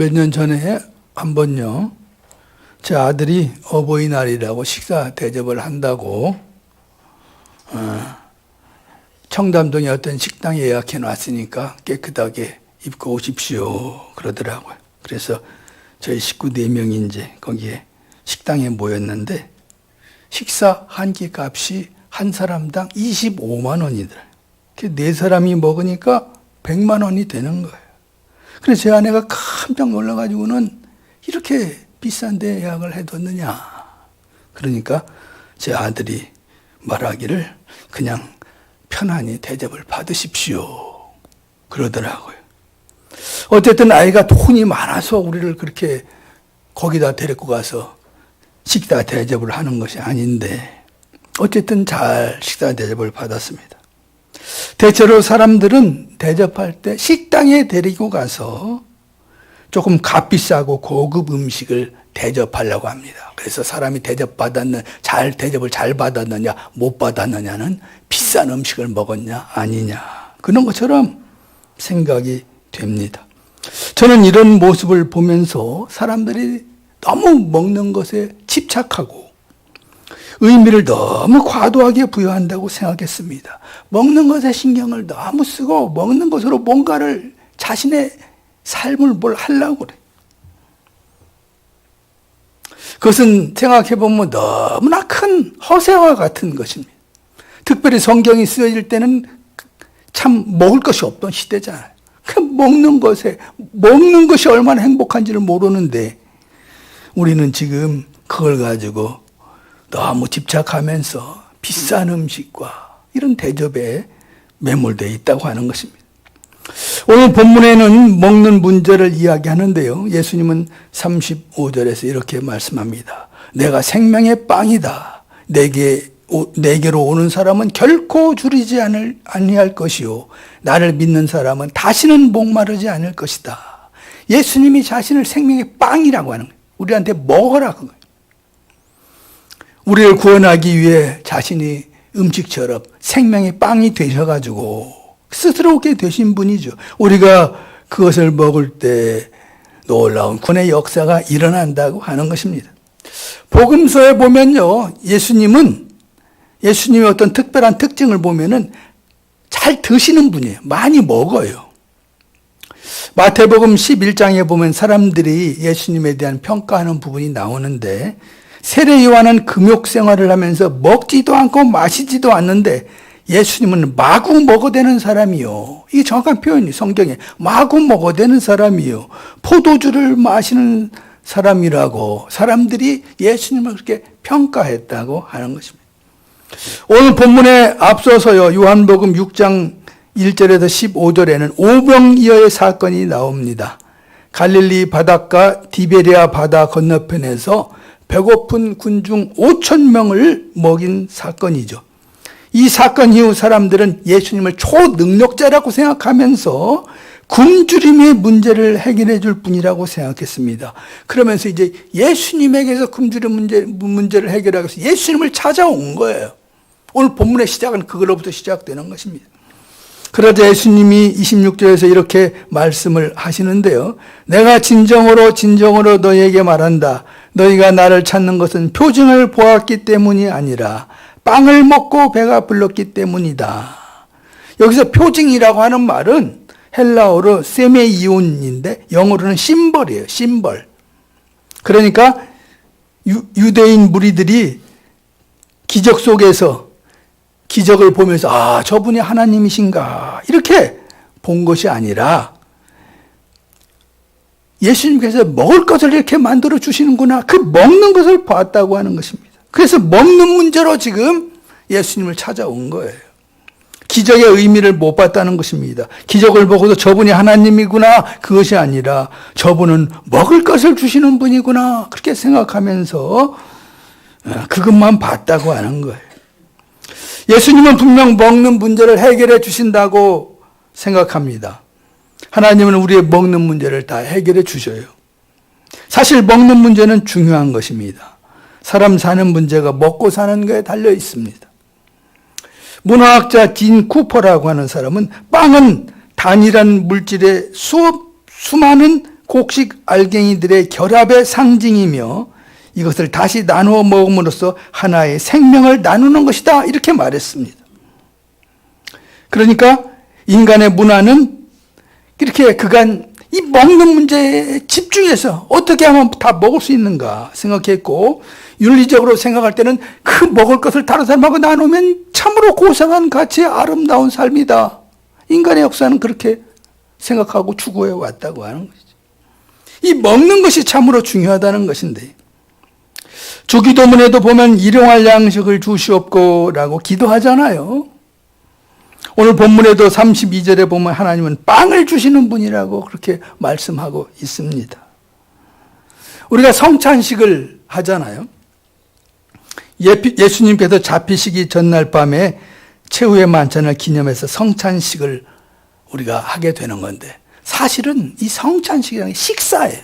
몇 년 전에 한 번요, 제 아들이 어버이날이라고 식사 대접을 한다고 청담동에 어떤 식당 예약해 놨으니까 깨끗하게 입고 오십시오 그러더라고요. 그래서 저희 식구 4명이 이제 거기에 식당에 모였는데 식사 한 끼 값이 한 사람당 25만 원이더라고요. 4사람이 먹으니까 100만 원이 되는 거예요. 그래서 제 아내가 깜짝 놀라가지고는 이렇게 비싼데 예약을 해뒀느냐. 그러니까 제 아들이 말하기를 그냥 편안히 대접을 받으십시오 그러더라고요. 어쨌든 아이가 돈이 많아서 우리를 그렇게 거기다 데리고 가서 식사 대접을 하는 것이 아닌데 어쨌든 잘 식사 대접을 받았습니다. 대체로 사람들은 대접할 때 식당에 데리고 가서 조금 값비싸고 고급 음식을 대접하려고 합니다. 그래서 사람이 대접을 잘 받았느냐 못 받았느냐는 비싼 음식을 먹었냐 아니냐 그런 것처럼 생각이 됩니다. 저는 이런 모습을 보면서 사람들이 너무 먹는 것에 집착하고 의미를 너무 과도하게 부여한다고 생각했습니다. 먹는 것에 신경을 너무 쓰고 먹는 것으로 뭔가를 자신의 삶을 뭘 하려고 그래. 그것은 생각해보면 너무나 큰 허세와 같은 것입니다. 특별히 성경이 쓰여질 때는 참 먹을 것이 없던 시대잖아요. 먹는 것이 얼마나 행복한지를 모르는데 우리는 지금 그걸 가지고 너무 집착하면서 비싼 음식과 이런 대접에 매몰되어 있다고 하는 것입니다. 오늘 본문에는 먹는 문제를 이야기하는데요. 예수님은 35절에서 이렇게 말씀합니다. 내가 생명의 빵이다. 내게로 오는 사람은 결코 줄이지 아니할 것이요. 나를 믿는 사람은 다시는 목마르지 않을 것이다. 예수님이 자신을 생명의 빵이라고 하는 거예요. 우리한테 먹으라고 거예요. 우리를 구원하기 위해 자신이 음식처럼 생명의 빵이 되셔가지고 스스로 오게 되신 분이죠. 우리가 그것을 먹을 때 놀라운 구원의 역사가 일어난다고 하는 것입니다. 복음서에 보면요, 예수님의 어떤 특별한 특징을 보면은 잘 드시는 분이에요. 많이 먹어요. 마태복음 11장에 보면 사람들이 예수님에 대한 평가하는 부분이 나오는데 세례 요한은 금욕 생활을 하면서 먹지도 않고 마시지도 않는데 예수님은 마구 먹어대는 사람이요. 이게 정확한 표현이 성경에 마구 먹어대는 사람이요. 포도주를 마시는 사람이라고 사람들이 예수님을 그렇게 평가했다고 하는 것입니다. 오늘 본문에 앞서서요, 요한복음 6장 1절에서 15절에는 오병이어의 사건이 나옵니다. 갈릴리 바닷가 디베리아 바다 건너편에서 배고픈 군중 5,000명을 먹인 사건이죠. 이 사건 이후 사람들은 예수님을 초능력자라고 생각하면서 굶주림의 문제를 해결해 줄 분이라고 생각했습니다. 그러면서 이제 예수님에게서 굶주림 문제를 해결하기 위해서 예수님을 찾아온 거예요. 오늘 본문의 시작은 그걸로부터 시작되는 것입니다. 그러자 예수님이 26절에서 이렇게 말씀을 하시는데요. 내가 진정으로 너희에게 말한다. 너희가 나를 찾는 것은 표징을 보았기 때문이 아니라 빵을 먹고 배가 불렀기 때문이다. 여기서 표징이라고 하는 말은 헬라어로 세메이온인데 영어로는 심벌이에요. 심벌. 그러니까 유대인 무리들이 기적 속에서 기적을 보면서 저분이 하나님이신가 이렇게 본 것이 아니라 예수님께서 먹을 것을 이렇게 만들어 주시는구나. 그 먹는 것을 봤다고 하는 것입니다. 그래서 먹는 문제로 지금 예수님을 찾아온 거예요. 기적의 의미를 못 봤다는 것입니다. 기적을 보고서 저분이 하나님이구나 그것이 아니라 저분은 먹을 것을 주시는 분이구나 그렇게 생각하면서 그것만 봤다고 하는 거예요. 예수님은 분명 먹는 문제를 해결해 주신다고 생각합니다. 하나님은 우리의 먹는 문제를 다 해결해 주셔요. 사실 먹는 문제는 중요한 것입니다. 사람 사는 문제가 먹고 사는 거에 달려 있습니다. 문화학자 딘 쿠퍼라고 하는 사람은 빵은 단일한 물질의 수많은 곡식 알갱이들의 결합의 상징이며 이것을 다시 나누어 먹음으로써 하나의 생명을 나누는 것이다. 이렇게 말했습니다. 그러니까 인간의 문화는 이렇게 그간 이 먹는 문제에 집중해서 어떻게 하면 다 먹을 수 있는가 생각했고, 윤리적으로 생각할 때는 그 먹을 것을 다른 사람하고 나누면 참으로 고상한 가치의 아름다운 삶이다. 인간의 역사는 그렇게 생각하고 추구해 왔다고 하는 것이죠. 이 먹는 것이 참으로 중요하다는 것인데, 주기도문에도 보면 일용할 양식을 주시옵고라고 기도하잖아요. 오늘 본문에도 32절에 보면 하나님은 빵을 주시는 분이라고 그렇게 말씀하고 있습니다. 우리가 성찬식을 하잖아요. 예수님께서 잡히시기 전날 밤에 최후의 만찬을 기념해서 성찬식을 우리가 하게 되는 건데, 사실은 이 성찬식이라는 게 식사예요.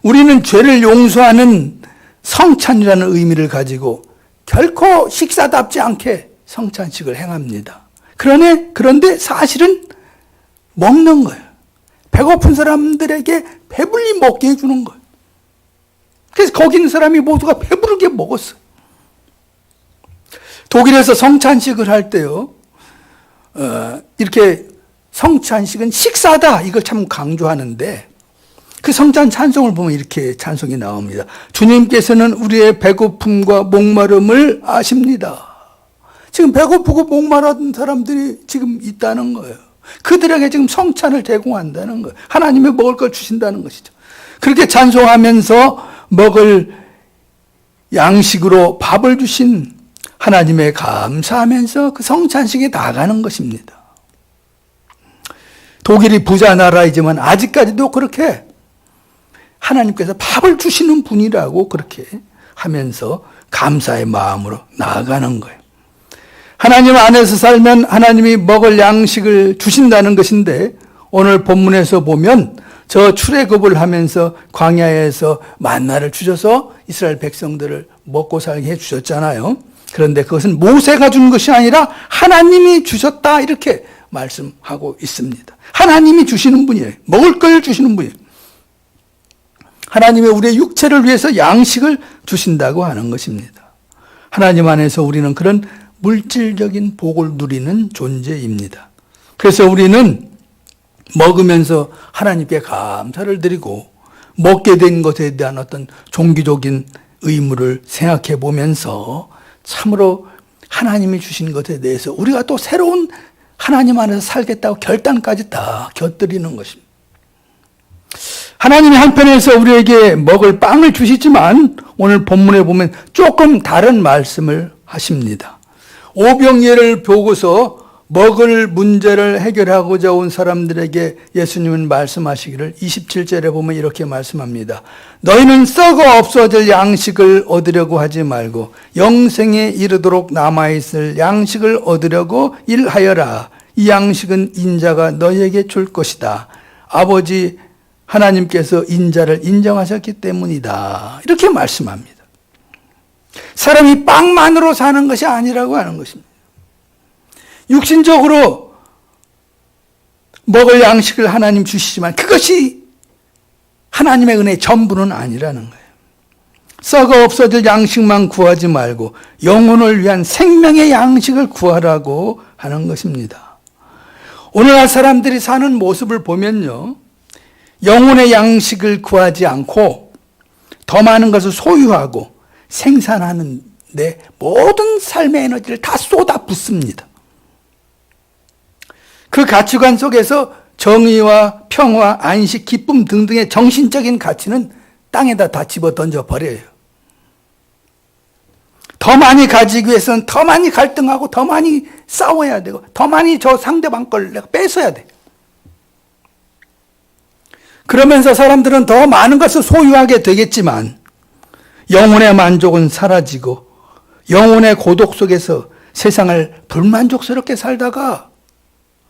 우리는 죄를 용서하는 성찬이라는 의미를 가지고 결코 식사답지 않게 성찬식을 행합니다. 그런데 사실은 먹는 거예요. 배고픈 사람들에게 배불리 먹게 해주는 거예요. 그래서 거기 있는 사람이 모두가 배부르게 먹었어요. 독일에서 성찬식을 할 때요, 이렇게 성찬식은 식사다, 이걸 참 강조하는데, 그 성찬 찬송을 보면 이렇게 찬송이 나옵니다. 주님께서는 우리의 배고픔과 목마름을 아십니다. 지금 배고프고 목마른 사람들이 지금 있다는 거예요. 그들에게 지금 성찬을 제공한다는 거예요. 하나님이 먹을 걸 주신다는 것이죠. 그렇게 찬송하면서 먹을 양식으로 밥을 주신 하나님에 감사하면서 그 성찬식에 나가는 것입니다. 독일이 부자 나라이지만 아직까지도 그렇게 하나님께서 밥을 주시는 분이라고 그렇게 하면서 감사의 마음으로 나아가는 거예요. 하나님 안에서 살면 하나님이 먹을 양식을 주신다는 것인데, 오늘 본문에서 보면 저 출애굽을 하면서 광야에서 만나를 주셔서 이스라엘 백성들을 먹고 살게 해주셨잖아요. 그런데 그것은 모세가 준 것이 아니라 하나님이 주셨다, 이렇게 말씀하고 있습니다. 하나님이 주시는 분이에요. 먹을 걸 주시는 분이에요. 하나님이 우리의 육체를 위해서 양식을 주신다고 하는 것입니다. 하나님 안에서 우리는 그런 물질적인 복을 누리는 존재입니다. 그래서 우리는 먹으면서 하나님께 감사를 드리고, 먹게 된 것에 대한 어떤 종교적인 의무를 생각해 보면서 참으로 하나님이 주신 것에 대해서 우리가 또 새로운 하나님 안에서 살겠다고 결단까지 다 곁들이는 것입니다. 하나님이 한편에서 우리에게 먹을 빵을 주시지만 오늘 본문에 보면 조금 다른 말씀을 하십니다. 오병이어를 보고서 먹을 문제를 해결하고자 온 사람들에게 예수님은 말씀하시기를 27절에 보면 이렇게 말씀합니다. 너희는 썩어 없어질 양식을 얻으려고 하지 말고 영생에 이르도록 남아있을 양식을 얻으려고 일하여라. 이 양식은 인자가 너희에게 줄 것이다. 아버지 하나님께서 인자를 인정하셨기 때문이다. 이렇게 말씀합니다. 사람이 빵만으로 사는 것이 아니라고 하는 것입니다. 육신적으로 먹을 양식을 하나님 주시지만 그것이 하나님의 은혜의 전부는 아니라는 거예요. 썩어 없어질 양식만 구하지 말고 영혼을 위한 생명의 양식을 구하라고 하는 것입니다. 오늘날 사람들이 사는 모습을 보면요, 영혼의 양식을 구하지 않고 더 많은 것을 소유하고 생산하는데 모든 삶의 에너지를 다 쏟아붓습니다. 그 가치관 속에서 정의와 평화, 안식, 기쁨 등등의 정신적인 가치는 땅에다 다 집어 던져 버려요. 더 많이 가지기 위해서는 더 많이 갈등하고 더 많이 싸워야 되고 더 많이 저 상대방 걸 내가 뺏어야 돼. 그러면서 사람들은 더 많은 것을 소유하게 되겠지만 영혼의 만족은 사라지고 영혼의 고독 속에서 세상을 불만족스럽게 살다가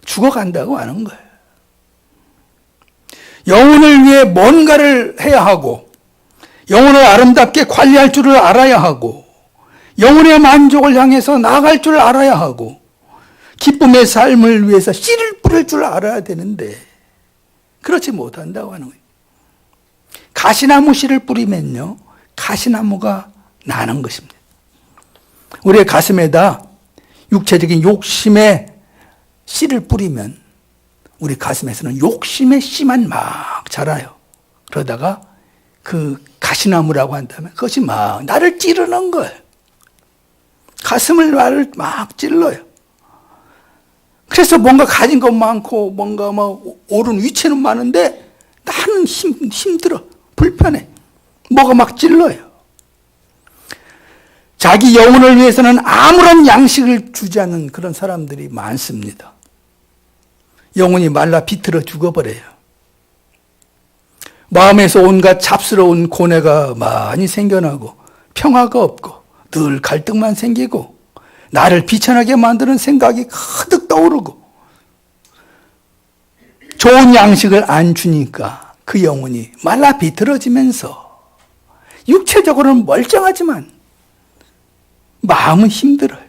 죽어간다고 하는 거예요. 영혼을 위해 뭔가를 해야 하고 영혼을 아름답게 관리할 줄을 알아야 하고 영혼의 만족을 향해서 나아갈 줄 알아야 하고 기쁨의 삶을 위해서 씨를 뿌릴 줄 알아야 되는데 그렇지 못한다고 하는 거예요. 가시나무 씨를 뿌리면요, 가시나무가 나는 것입니다. 우리의 가슴에다 육체적인 욕심의 씨를 뿌리면 우리 가슴에서는 욕심의 씨만 막 자라요. 그러다가 그 가시나무라고 한다면 그것이 막 나를 찌르는 거예요. 가슴을 나를 막 찔러요. 그래서 뭔가 가진 것 많고 뭔가 막 옳은 위치는 많은데 나는 힘들어. 불편해. 뭐가 막 찔러요. 자기 영혼을 위해서는 아무런 양식을 주지 않는 그런 사람들이 많습니다. 영혼이 말라 비틀어 죽어버려요. 마음에서 온갖 잡스러운 고뇌가 많이 생겨나고 평화가 없고 늘 갈등만 생기고 나를 비천하게 만드는 생각이 가득 떠오르고 좋은 양식을 안 주니까 그 영혼이 말라 비틀어지면서 육체적으로는 멀쩡하지만 마음은 힘들어요.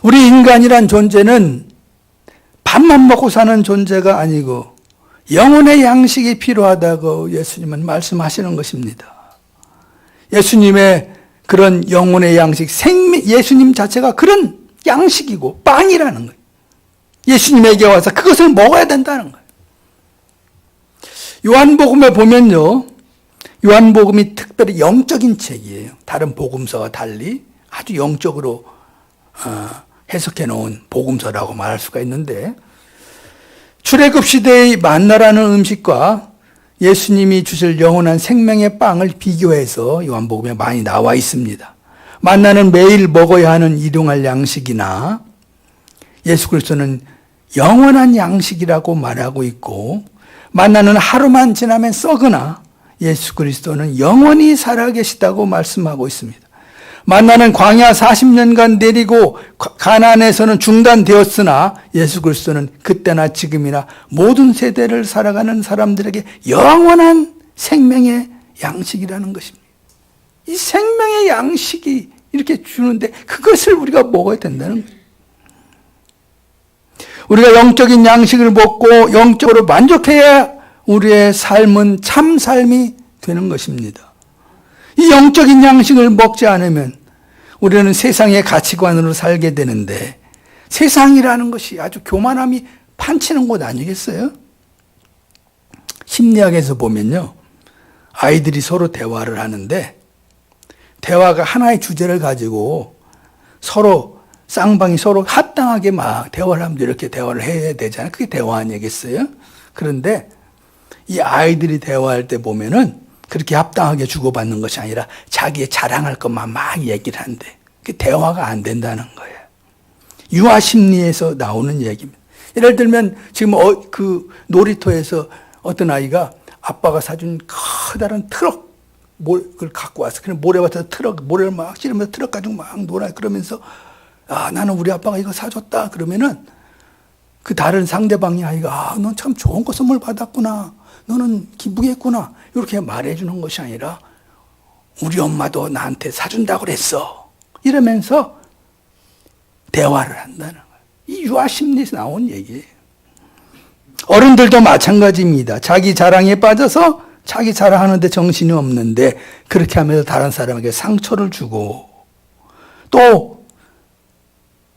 우리 인간이란 존재는 밥만 먹고 사는 존재가 아니고 영혼의 양식이 필요하다고 예수님은 말씀하시는 것입니다. 예수님의 그런 영혼의 양식, 예수님 자체가 그런 양식이고 빵이라는 거예요. 예수님에게 와서 그것을 먹어야 된다는 거예요. 요한복음에 보면요, 요한복음이 특별히 영적인 책이에요. 다른 복음서와 달리 아주 영적으로 해석해 놓은 복음서라고 말할 수가 있는데, 출애굽 시대의 만나라는 음식과 예수님이 주실 영원한 생명의 빵을 비교해서 요한복음에 많이 나와 있습니다. 만나는 매일 먹어야 하는 일용할 양식이나 예수 그리스도는 영원한 양식이라고 말하고 있고, 만나는 하루만 지나면 썩으나 예수 그리스도는 영원히 살아계시다고 말씀하고 있습니다. 만나는 광야 40년간 내리고 가나안에서는 중단되었으나 예수 그리스도는 그때나 지금이나 모든 세대를 살아가는 사람들에게 영원한 생명의 양식이라는 것입니다. 이 생명의 양식이 이렇게 주는데 그것을 우리가 먹어야 된다는 거예요. 우리가 영적인 양식을 먹고 영적으로 만족해야 우리의 삶은 참 삶이 되는 것입니다. 이 영적인 양식을 먹지 않으면 우리는 세상의 가치관으로 살게 되는데, 세상이라는 것이 아주 교만함이 판치는 곳 아니겠어요? 심리학에서 보면요, 아이들이 서로 대화를 하는데 대화가 하나의 주제를 가지고 서로 쌍방이 서로 합당하게 막 대화를 하면 이렇게 대화를 해야 되잖아요. 그게 대화 아니겠어요? 그런데 이 아이들이 대화할 때 보면은 그렇게 합당하게 주고받는 것이 아니라 자기의 자랑할 것만 막 얘기를 한대. 그 대화가 안 된다는 거예요. 유아 심리에서 나오는 얘기입니다. 예를 들면 지금 그 놀이터에서 어떤 아이가 아빠가 사준 커다란 그걸 갖고 와서 그냥 모래밭에서 모래를 막 찌르면서 트럭 가지고 막 놀아. 그러면서 나는 우리 아빠가 이거 사줬다. 그러면은 그 다른 상대방의 아이가 넌 참 좋은 거 선물 받았구나. 너는 기쁘겠구나. 이렇게 말해주는 것이 아니라 우리 엄마도 나한테 사준다고 그랬어. 이러면서 대화를 한다는 거예요. 이 유아 심리에서 나온 얘기예요. 어른들도 마찬가지입니다. 자기 자랑에 빠져서 자기 자랑하는데 정신이 없는데 그렇게 하면서 다른 사람에게 상처를 주고, 또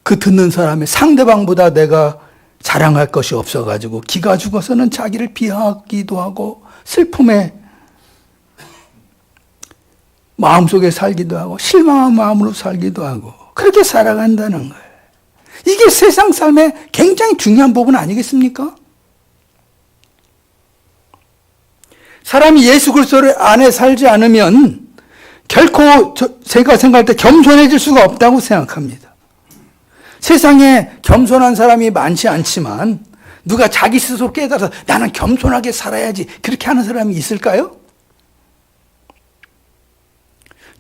그 듣는 사람의 상대방보다 내가 자랑할 것이 없어가지고 기가 죽어서는 자기를 비하하기도 하고 슬픔에 마음속에 살기도 하고 실망한 마음으로 살기도 하고 그렇게 살아간다는 거예요. 이게 세상 삶의 굉장히 중요한 부분 아니겠습니까? 사람이 예수 그리스도 안에 살지 않으면 결코 제가 생각할 때 겸손해질 수가 없다고 생각합니다. 세상에 겸손한 사람이 많지 않지만 누가 자기 스스로 깨달아서 나는 겸손하게 살아야지 그렇게 하는 사람이 있을까요?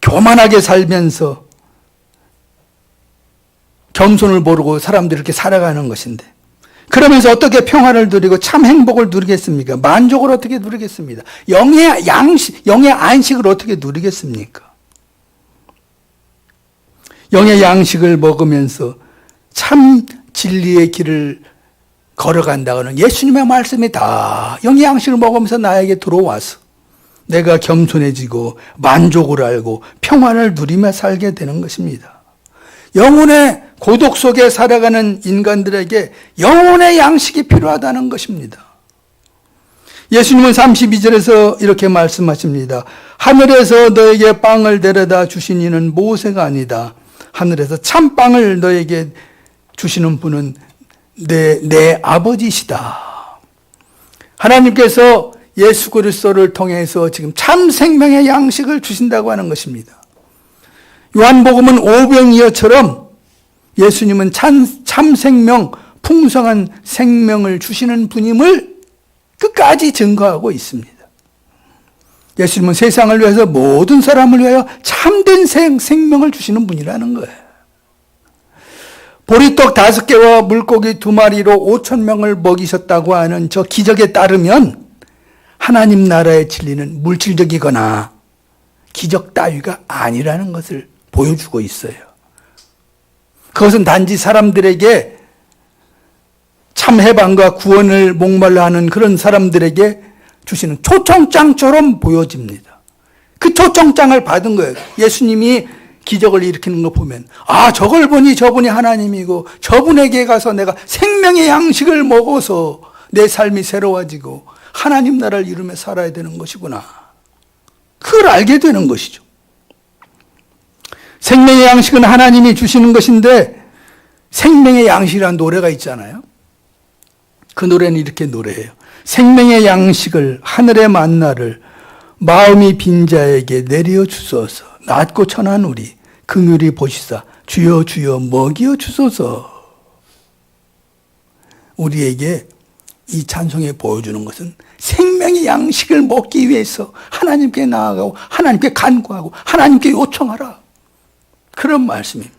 교만하게 살면서 겸손을 모르고 사람들이 이렇게 살아가는 것인데, 그러면서 어떻게 평화를 누리고 참 행복을 누리겠습니까? 만족을 어떻게 누리겠습니까? 영의 안식을 어떻게 누리겠습니까? 영의 양식을 먹으면서 참 진리의 길을 걸어간다고는 예수님의 말씀이 다 영의 양식을 먹으면서 나에게 들어와서 내가 겸손해지고 만족을 알고 평안을 누리며 살게 되는 것입니다. 영혼의 고독 속에 살아가는 인간들에게 영혼의 양식이 필요하다는 것입니다. 예수님은 32절에서 이렇게 말씀하십니다. 하늘에서 너에게 빵을 데려다 주신 이는 모세가 아니다. 하늘에서 참빵을 너에게 주시는 분은 내 아버지시다. 하나님께서 예수 그리스도를 통해서 지금 참 생명의 양식을 주신다고 하는 것입니다. 요한복음은 오병이어처럼 예수님은 참 생명, 풍성한 생명을 주시는 분임을 끝까지 증거하고 있습니다. 예수님은 세상을 위해서 모든 사람을 위하여 참된 생명을 주시는 분이라는 거예요. 보리떡 5개와 물고기 2마리로 5,000명을 먹이셨다고 하는 저 기적에 따르면 하나님 나라의 진리는 물질적이거나 기적 따위가 아니라는 것을 보여주고 있어요. 그것은 단지 사람들에게 참 해방과 구원을 목말라 하는 그런 사람들에게 주시는 초청장처럼 보여집니다. 그 초청장을 받은 거예요. 예수님이 기적을 일으키는 거 보면 저걸 보니 저분이 하나님이고 저분에게 가서 내가 생명의 양식을 먹어서 내 삶이 새로워지고 하나님 나라를 이루며 살아야 되는 것이구나. 그걸 알게 되는 것이죠. 생명의 양식은 하나님이 주시는 것인데 생명의 양식이라는 노래가 있잖아요. 그 노래는 이렇게 노래해요. 생명의 양식을 하늘의 만나를 마음이 빈 자에게 내려 주소서. 낮고 천한 우리 긍휼히 보시사 주여 주여 먹여 주소서. 우리에게 이 찬송에 보여주는 것은 생명의 양식을 먹기 위해서 하나님께 나아가고 하나님께 간구하고 하나님께 요청하라. 그런 말씀입니다.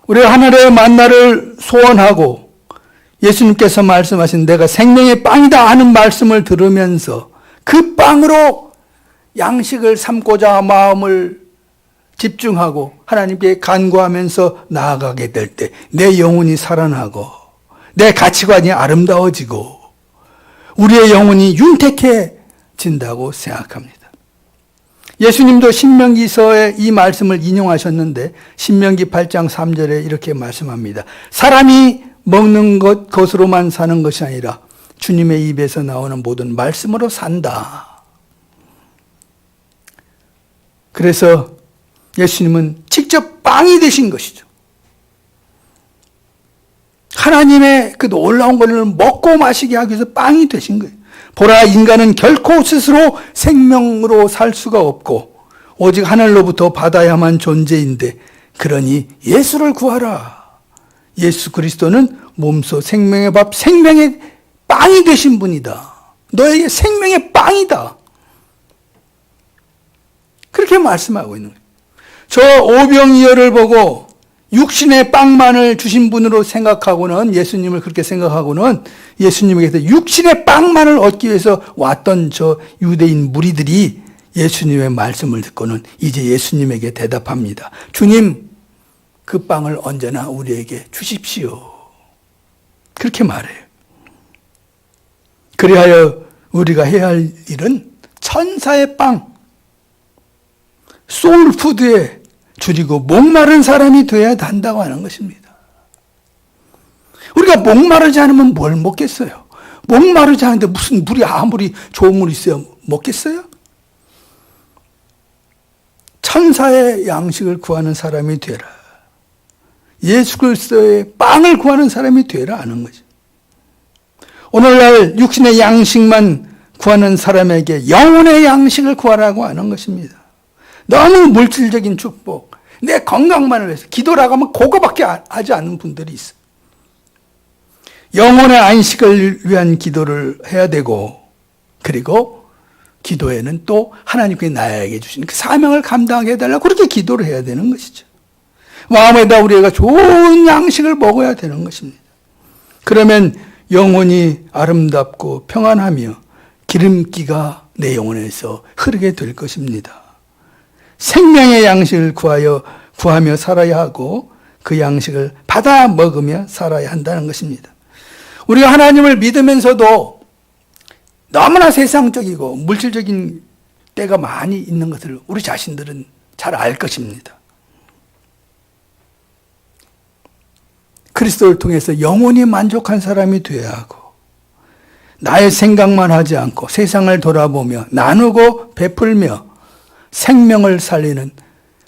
우리가 하늘의 만나를 소원하고 예수님께서 말씀하신 내가 생명의 빵이다 하는 말씀을 들으면서 그 빵으로 양식을 삼고자 마음을 집중하고 하나님께 간구하면서 나아가게 될 때 내 영혼이 살아나고 내 가치관이 아름다워지고 우리의 영혼이 윤택해진다고 생각합니다. 예수님도 신명기서에 이 말씀을 인용하셨는데 신명기 8장 3절에 이렇게 말씀합니다. 사람이 먹는 것으로만 사는 것이 아니라 주님의 입에서 나오는 모든 말씀으로 산다. 그래서 예수님은 직접 빵이 되신 것이죠. 하나님의 그 놀라운 것을 먹고 마시게 하기 위해서 빵이 되신 거예요. 보라, 인간은 결코 스스로 생명으로 살 수가 없고 오직 하늘로부터 받아야만 존재인데 그러니 예수를 구하라. 예수 그리스도는 몸소 생명의 밥, 생명의 빵이 되신 분이다. 너에게 생명의 빵이다. 그렇게 말씀하고 있는 거예요. 저 오병이어를 보고 육신의 빵만을 주신 분으로 생각하고는 예수님을 그렇게 생각하고는 예수님에게서 육신의 빵만을 얻기 위해서 왔던 저 유대인 무리들이 예수님의 말씀을 듣고는 이제 예수님에게 대답합니다. 주님, 그 빵을 언제나 우리에게 주십시오. 그렇게 말해요. 그리하여 우리가 해야 할 일은 천사의 빵, 소울푸드에 줄이고 목마른 사람이 되어야 한다고 하는 것입니다. 우리가 목마르지 않으면 뭘 먹겠어요? 목마르지 않은데 무슨 물이 아무리 좋은 물이 있어야 먹겠어요? 천사의 양식을 구하는 사람이 되라. 예수 그리스도의 빵을 구하는 사람이 되라 하는 거죠. 오늘날 육신의 양식만 구하는 사람에게 영혼의 양식을 구하라고 하는 것입니다. 너무 물질적인 축복, 내 건강만을 위해서 기도라고 하면 그거밖에 하지 않는 분들이 있어요. 영혼의 안식을 위한 기도를 해야 되고 그리고 기도에는 또 하나님께 나에게 주신 그 사명을 감당하게 해달라고 그렇게 기도를 해야 되는 것이죠. 마음에다 우리가 좋은 양식을 먹어야 되는 것입니다. 그러면 영혼이 아름답고 평안하며 기름기가 내 영혼에서 흐르게 될 것입니다. 생명의 양식을 구하며 살아야 하고 그 양식을 받아 먹으며 살아야 한다는 것입니다. 우리가 하나님을 믿으면서도 너무나 세상적이고 물질적인 때가 많이 있는 것을 우리 자신들은 잘 알 것입니다. 그리스도를 통해서 영원히 만족한 사람이 되어야 하고, 나의 생각만 하지 않고 세상을 돌아보며 나누고 베풀며 생명을 살리는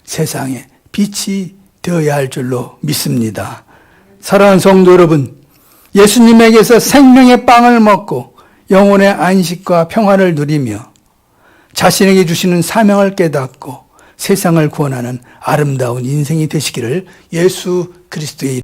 세상의 빛이 되어야 할 줄로 믿습니다. 사랑하는 성도 여러분, 예수님에게서 생명의 빵을 먹고 영혼의 안식과 평화를 누리며 자신에게 주시는 사명을 깨닫고 세상을 구원하는 아름다운 인생이 되시기를 예수 그리스도의